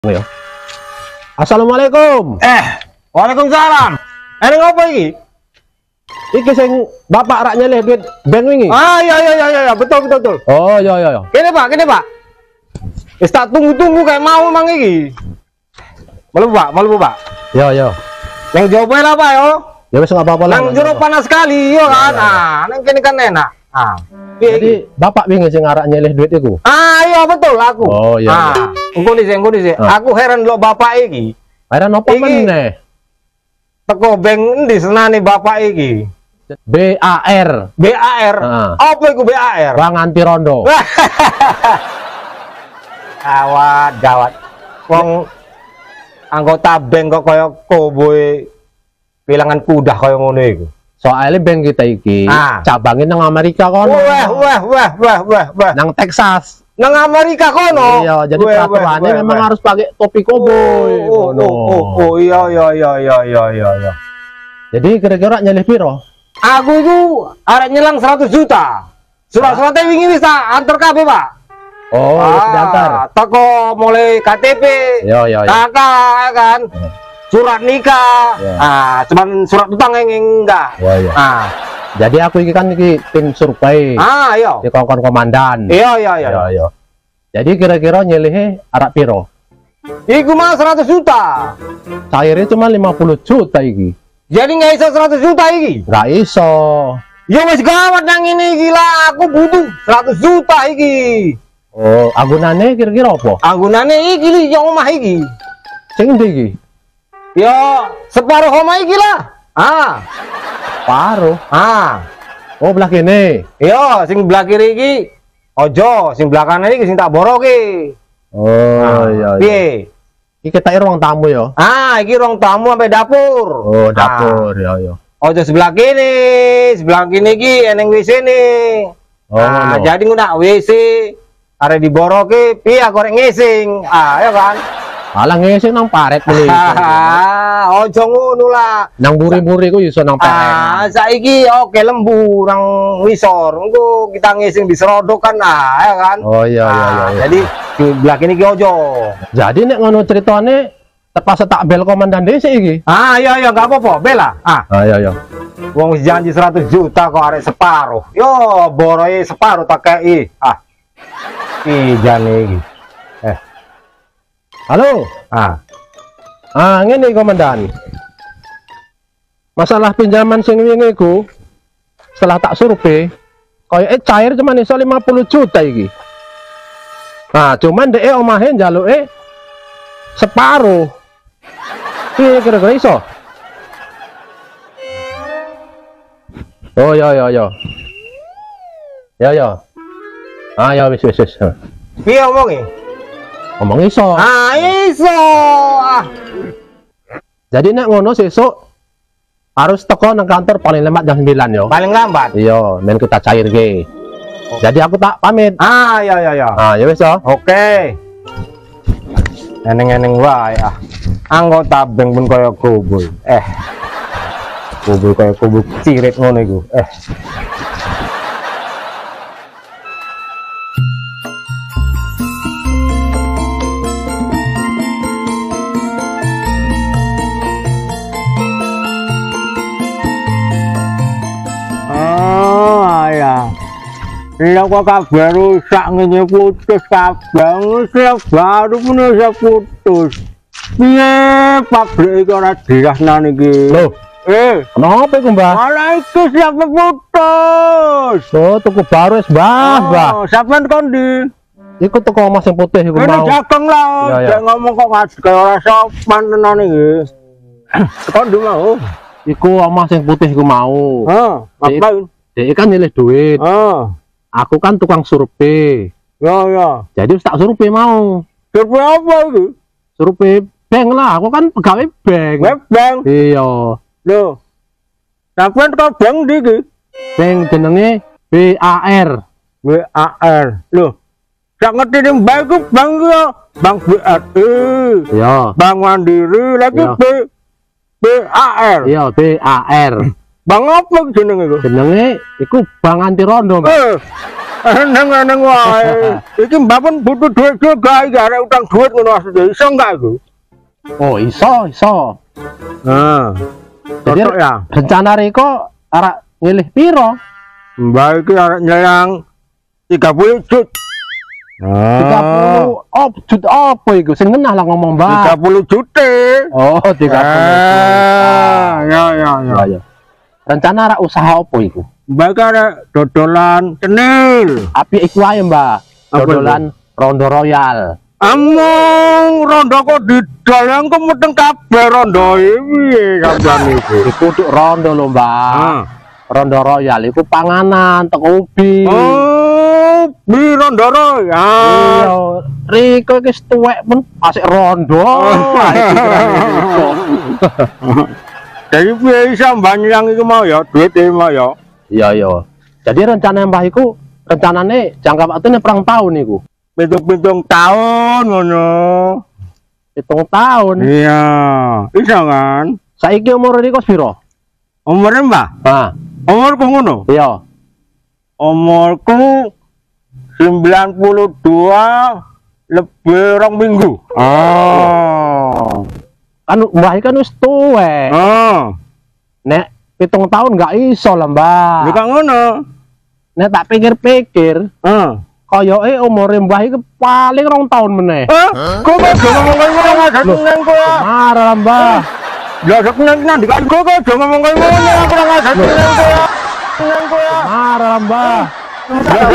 Ya. Assalamualaikum. Waalaikumsalam. Ini apa iki? Iki sing bapak rak nyeleh duit bank wingi. Iya, betul. Oh, iya. Kene Pak. Wis tak tunggu kayak mau mang iki. Malu Pak. Iya. Yang jawabnya lah Pak yo. Ya wis enggak apa-apa lah. Nang jero panas sekali yo kan. Nang kene kan enak. Jadi bapak wingi sing arak nyeleh duit iku. Iya betul aku. Oh iya. Engko dhisik. Aku heran lho bapak iki. Heran apa meneh? Teko bank endi senane bapak iki? BAR. Apa iku BAR? Bank anti rondo. Gawat. Wong anggota bank kok kaya koboe bilangan kuda kaya ngono iku. Soalnya bank kita iki cabangin nang Amerika kono. Wah. Nang Texas. Nang Amerika kono. Iya, jadi peraturannya memang harus pakai topi koboi. Oh, iya. Jadi kira-kira nyelih piro? Aku itu arek nyelang 100 juta. Surat-suratnya wingi wis tak antar kabeh, Pak. Oh, wis diantar. Teko mulai KTP. Iya. Kakak kan. Surat nikah. Cuman surat utang yang enggak. Iya. Jadi aku iki kan iki tim survei. Iya. Di kongkon komandan. Iya. Jadi kira-kira nyelih arak piro? Iku mah 100 juta. Cairnya cuma 50 juta iki. Jadi nggak iso 100 juta iki? Nggak iso. Ya wis gawat nang ini gila, aku butuh 100 juta iki. Oh, agunane kira-kira apa? Agunane iki li yang omah iki. Sing ndi iki? Ya separuh omah iki lah. Paruh. Oh, belah kene. Iya, sing belah kiri iki ojo, sing belah kanan iki sing tak boroke. Oh, iya. Piye? Iki kita ruang tamu ya. Iki ruang tamu sampai dapur. Oh, dapur. Iya. Ojo sebelah kini iki eneng WC nih. Jadi nguna WC are diboroke piye aku rek ngising. Ya kan. Alah ngising nang paret beli. Ojo ngono lah. Nang buri-buri ku iso nang paret. Saiki oke lembu nang wisor. Engko kita ngising di serodok kan ya kan. Oh iya. Jadi sebelah kini ki ojo. Jadi nek ngono ceritane terpaksa tak bel komandan desa iki. Iya enggak apa-apa, bela. Iya. Wong wis janji 100 juta kok arek separuh. Yo boroe separuh tak kei. Jane iki. Halo. Ngene komandan. Masalah pinjaman sing wingi iku setelah tak survei koyoke cair cuman iso 50 juta iki. Cuman dhek omahe njaluke separuh. Piye kira-kira iso? Oh ya. Ya. Ya wis. Piye omongi? Ngomong iso. Iso. Jadi nek ngono sesuk harus teko nang kantor paling lambat jam 9 yo. Paling lambat. Iya, men kita cairke. Jadi aku tak pamit. Iya. Ya wis yo. Oke. Eneng wae Anggota bank pun kaya kubu. Kubu kaya kubu cirit ngono iku. Kok kabar rusak ngene putus kabang baru pun bisa putus. Piye pabrik iki ora dirasnan iki. Loh, kenapa iku, Mbah? Malah iki siapa putus. Tuku baru wis, Mbah. Sampeyan kon ndi? Iku teko Mas sing putih iku mau. Jagung lah. Jangan ngomong kok kaya ora sopan tenan iki. Kon ndi mau? Iku omah sing putih iku mau. Ngapain? Dek kan nyilih duit. Aku kan tukang survei. Ya. Jadi tak survei mau. Survei apa itu? Survei bank lah. Aku kan pegawai bank. Bank? Iya. Loh. Sampeyan kok bank ndi iki? Bank jenenge BAR. BAR. Loh. Sak ngerti ning bank ku bank ya. Bank BRI. Iya. Bank Mandiri lagi BAR. Iya, BAR. Bang apa jenenge iku? Jenenge iku Bang Anti Rondo. Eneng wae. Iki mbak pun butuh duit juga iki arek utang duit ngono asline. Iso enggak iku? Oh, iso. Nah. Jadi Cocok ya. rencana Riko arek ngilih piro? Mbak iki arek nyayang 30 jut. 30 jut apa iku? Sing ngenah lah ngomong, Mbak. 30 juta. Oh, 30. Ya. Rencana arek usaha apa iku? Mbak arek dodolan cenil. Api iku ae, Mbak. Apa Dodolan Rondo Royal. Among rondo kok didol yang kemeteng kabeh rondo iki kabeh iki. Iku untuk rondo lho, Mbak. Rondo Royal iku panganan teko ubi. Oh, beli rondo royal. Iya, Riko iki tuwek pun asik rondo. Jadi piye iso mbanyang iku mau ya, duit e mau ya. Iya. Jadi rencana Mbah iku rencanane jangka waktune perang tahun iku. Pitung-pitung tahun ngono. 7 tahun. Iya, iso kan? Saiki umur Riko piro? Umure Mbah? Nah, Umurku ngono. iya. Umurku 92 lebih 2 minggu. Oh. Kan Mbah iki kan wis tuwek. Oh. Nek 7 tahun gak iso lah, Mbah. Lu kok ngono? Nek tak pikir-pikir, koyoke umure Mbah iki paling 2 tahun meneh. Kok aja ngomong koyo ngono ngajak nang kowe. Marah lah, Mbah. Lah sak nang ndi kan kok aja ngomong koyo ngono aku ora ngajak nang kowe. Nang kowe. Marah lah, Mbah. Lah